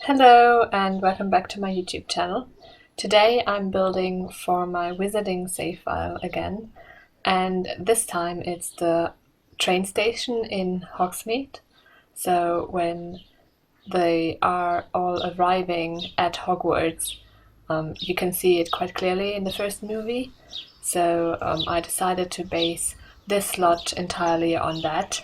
Hello and welcome back to my YouTube channel. Today I'm building for my wizarding save file again, and this time it's the train station in Hogsmeade. So when they are all arriving at Hogwarts, you can see it quite clearly in the first movie. So I decided to base this lot entirely on that,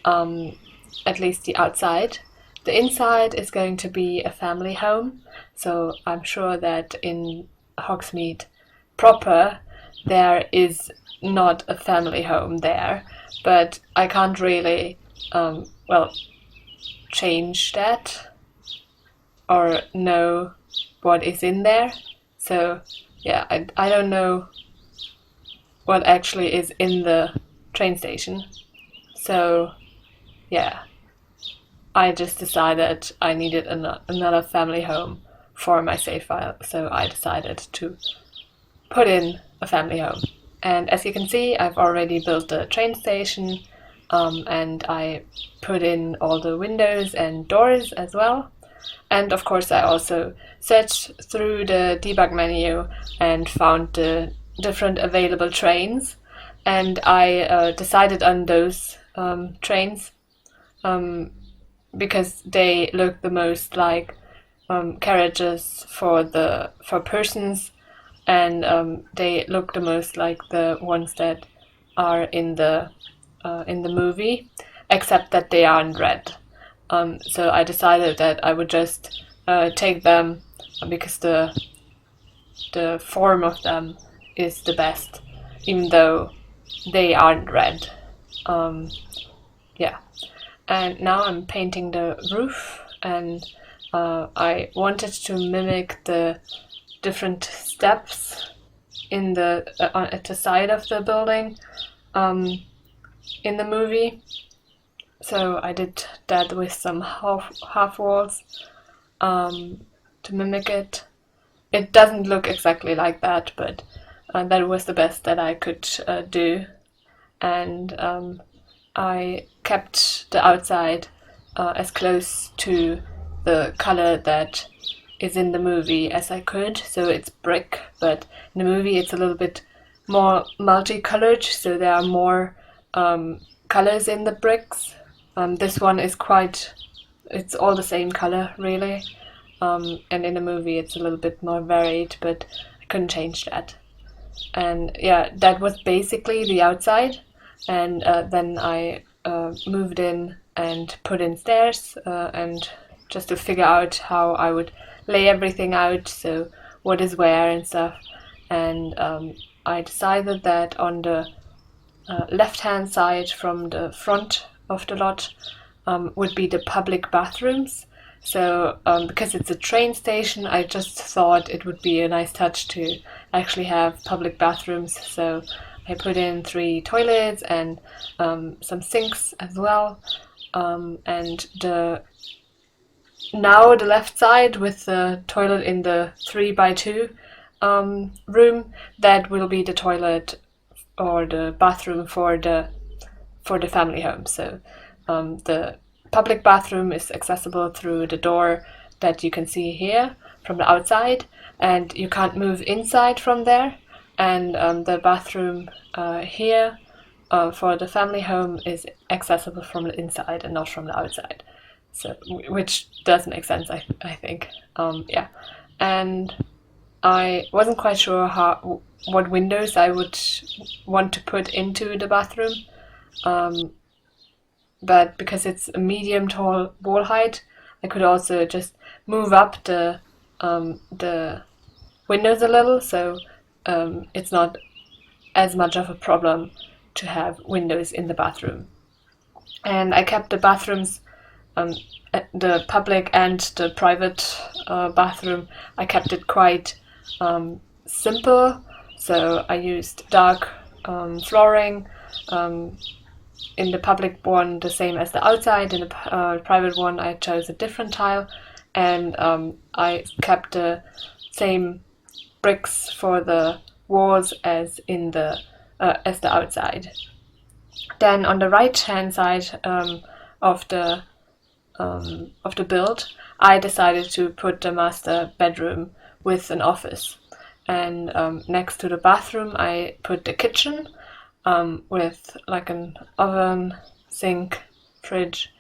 at least the outside. The inside is going to be a family home, so I'm sure that in Hogsmeade proper there is not a family home there, but I can't really, change that or know what is in there. So yeah, I don't know what actually is in the train station. So yeah, I just decided I needed another family home for my save file, so I decided to put in a family home. And as you can see, I've already built the train station, and I put in all the windows and doors as well. And of course I also searched through the debug menu and found the different available trains, and I decided on those trains because they look the most like carriages for persons, and they look the most like the ones that are in the movie, except that they aren't red. So I decided that I would just take them because the form of them is the best, even though they aren't red. Yeah. And now I'm painting the roof, and I wanted to mimic the different steps in at the side of the building in the movie. So I did that with some half walls to mimic it. It doesn't look exactly like that, but that was the best that I could do. And I kept the outside as close to the color that is in the movie as I could. So it's brick, but in the movie it's a little bit more multicolored, so there are more colors in the bricks. This one is it's all the same color really, and in the movie it's a little bit more varied, but I couldn't change that. And yeah, that was basically the outside. And then I moved in and put in stairs, and just to figure out how I would lay everything out, so what is where and stuff. And I decided that on the left hand side from the front of the lot would be the public bathrooms. So because it's a train station, I just thought it would be a nice touch to actually have public bathrooms. So I put in 3 toilets and some sinks as well. And now the left side with the toilet in the 3x2 room, that will be the toilet or the bathroom for the family home. So the public bathroom is accessible through the door that you can see here from the outside, and you can't move inside from there. And the bathroom here for the family home is accessible from the inside and not from the outside. So, which does make sense, I think. Yeah, and I wasn't quite sure what windows I would want to put into the bathroom, but because it's a medium tall wall height, I could also just move up the windows a little, so it's not as much of a problem to have windows in the bathroom. And I kept the bathrooms, the public and the private bathroom, I kept it quite simple. So I used dark flooring. In the public one, the same as the outside. In the private one, I chose a different tile, and I kept the same bricks for the walls as in the outside. Then on the right hand side of the of the build, I decided to put the master bedroom with an office. And next to the bathroom, I put the kitchen with like an oven, sink, fridge,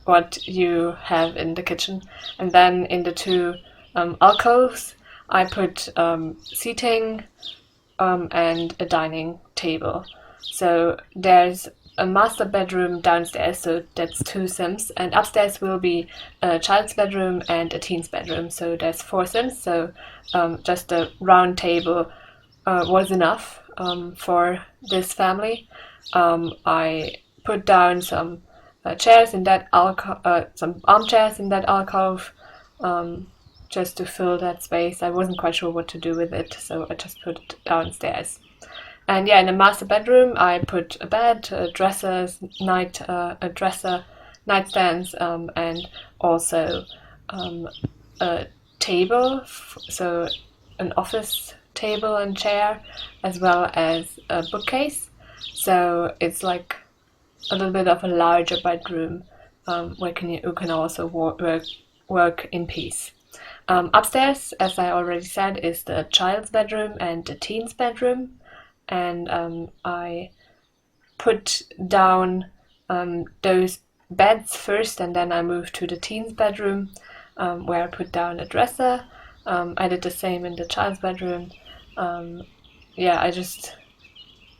what you have in the kitchen. And then in the two alcoves, I put seating and a dining table. So there's a master bedroom downstairs, so that's 2 sims, and upstairs will be a child's bedroom and a teen's bedroom, so there's 4 sims. So just a round table was enough for this family. I put down some chairs in that some armchairs in that alcove, just to fill that space. I wasn't quite sure what to do with it, so I just put it downstairs. And yeah, in the master bedroom, I put a bed, dressers, nightstands, and also a table, so an office table and chair, as well as a bookcase. So it's like a little bit of a larger bedroom where you can also work in peace. Upstairs, as I already said, is the child's bedroom and the teen's bedroom. And I put down those beds first, and then I moved to the teen's bedroom, where I put down a dresser. I did the same in the child's bedroom. I just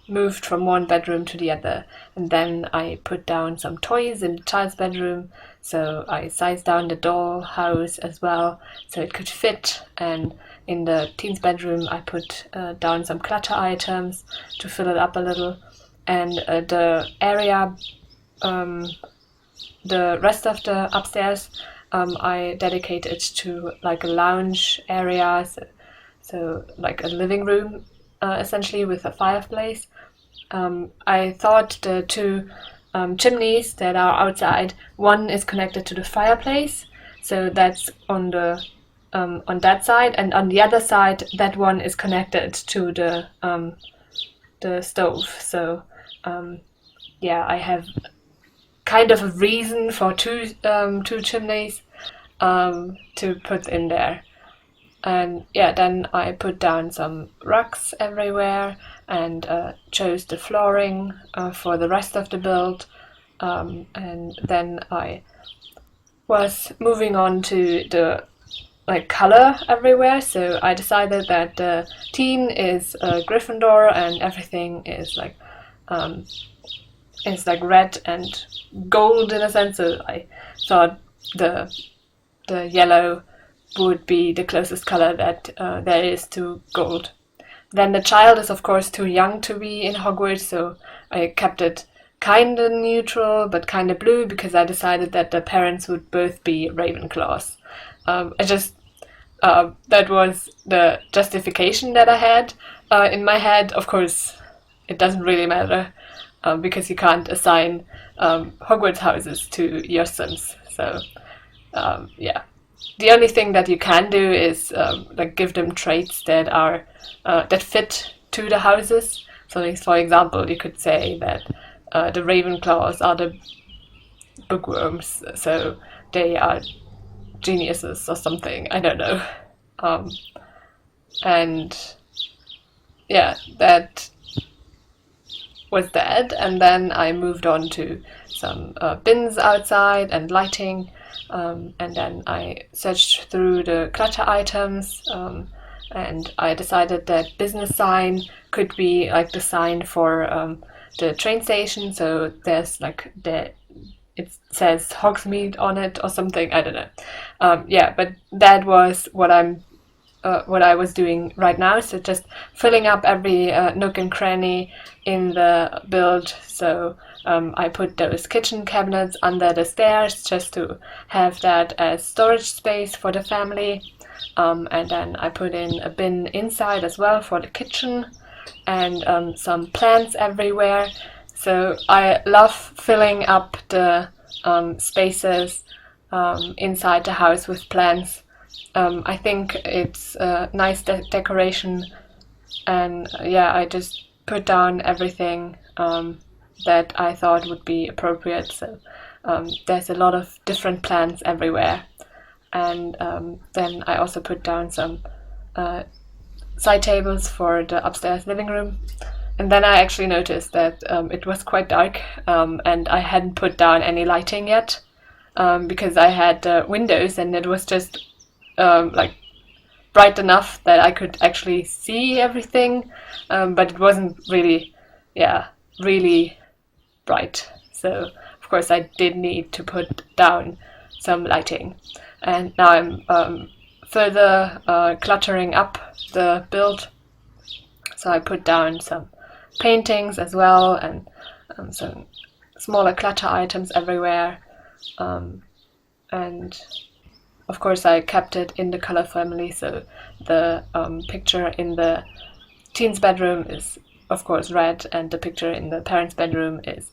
moved from one bedroom to the other, and then I put down some toys in the child's bedroom. So I sized down the doll house as well, so it could fit. And in the teen's bedroom, I put down some clutter items to fill it up a little. And the area, the rest of the upstairs, I dedicated to like a lounge area, so like a living room, essentially, with a fireplace. I thought the 2 chimneys that are outside, one is connected to the fireplace, so that's on that side, and on the other side, that one is connected to the stove. So I have kind of a reason for two chimneys to put in there. And then I put down some rugs everywhere and chose the flooring for the rest of the build. And then I was moving on to the color everywhere. So I decided that the teen is Gryffindor and everything is like red and gold in a sense. So I thought the yellow would be the closest color that there is to gold. Then the child is of course too young to be in Hogwarts, so I kept it kinda neutral but kinda blue, because I decided that the parents would both be Ravenclaws. That was the justification that I had in my head. Of course, it doesn't really matter because you can't assign Hogwarts houses to your sims. So the only thing that you can do is give them traits that are that fit to the houses. So, for example, you could say that the Ravenclaws are the bookworms, so they are geniuses or something. I don't know. That was that. And then I moved on to some bins outside and lighting. And then I searched through the clutter items, and I decided that business sign could be like the sign for the train station. So there's it says Hogsmeade on it or something. I don't know. But that was what I was doing right now. So just filling up every nook and cranny in the build. So I put those kitchen cabinets under the stairs just to have that as storage space for the family. And then I put in a bin inside as well for the kitchen, and some plants everywhere. So I love filling up the spaces inside the house with plants. I think it's a nice decoration, and I just put down everything that I thought would be appropriate. So there's a lot of different plants everywhere. And then I also put down some side tables for the upstairs living room. And then I actually noticed that it was quite dark, and I hadn't put down any lighting yet, because I had windows and it was just like bright enough that I could actually see everything, but it wasn't really, really bright. So of course I did need to put down some lighting. And now I'm further cluttering up the build. So I put down some paintings as well, and some smaller clutter items everywhere. And of course I kept it in the color family, so the picture in the teen's bedroom is of course red, and the picture in the parents' bedroom is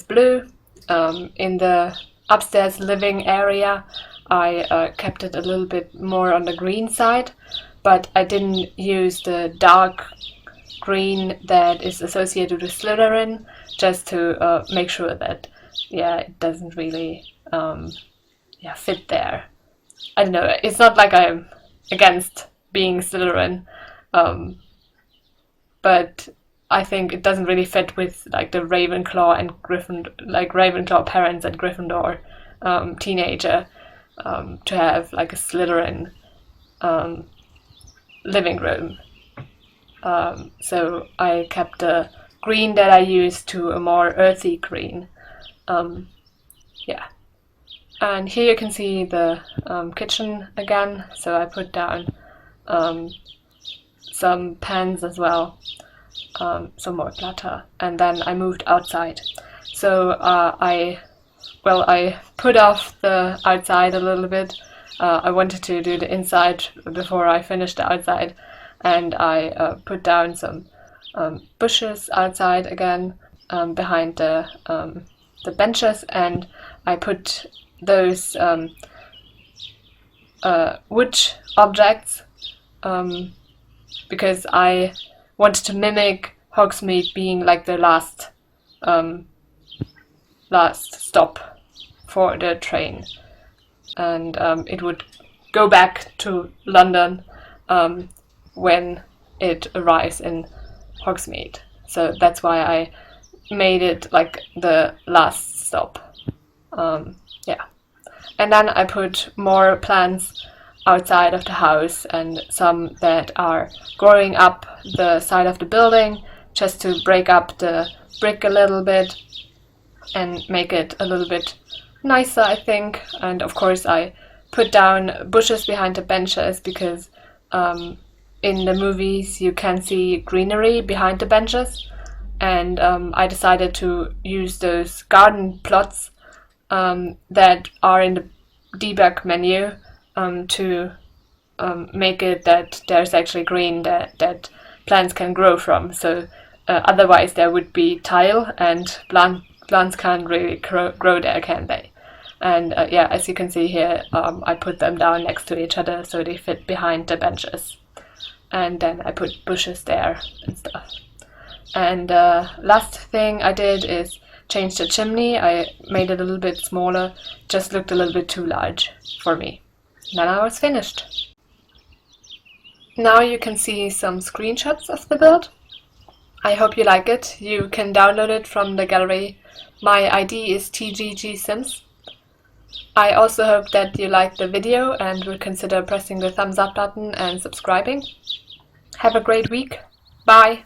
blue. In the upstairs living area I kept it a little bit more on the green side, but I didn't use the dark green that is associated with Slytherin, just to make sure that it doesn't really fit there. I don't know, it's not like I'm against being Slytherin, but I think it doesn't really fit with like the Ravenclaw and Ravenclaw parents and Gryffindor teenager, to have like a Slytherin living room. So I kept the green that I used to a more earthy green. And here you can see the kitchen again. So I put down some pans as well, some more clutter, and then I moved outside. So I put off the outside a little bit. I wanted to do the inside before I finished the outside, and I put down some bushes outside again, behind the benches, and I put those wood objects because I wanted to mimic Hogsmeade being like the last stop for the train, and it would go back to London when it arrives in Hogsmeade. So that's why I made it like the last stop. And then I put more plants outside of the house, and some that are growing up the side of the building, just to break up the brick a little bit and make it a little bit nicer, I think. And of course I put down bushes behind the benches, because in the movies you can see greenery behind the benches, and I decided to use those garden plots that are in the debug menu to make it that there's actually green that plants can grow from. So otherwise there would be tile, and plants can't really grow there, can they? And as you can see here, I put them down next to each other so they fit behind the benches. And then I put bushes there and stuff. And last thing I did is change the chimney. I made it a little bit smaller, just looked a little bit too large for me. Then I was finished. Now you can see some screenshots of the build. I hope you like it. You can download it from the gallery. My ID is tggsims. I also hope that you liked the video and will consider pressing the thumbs up button and subscribing. Have a great week. Bye!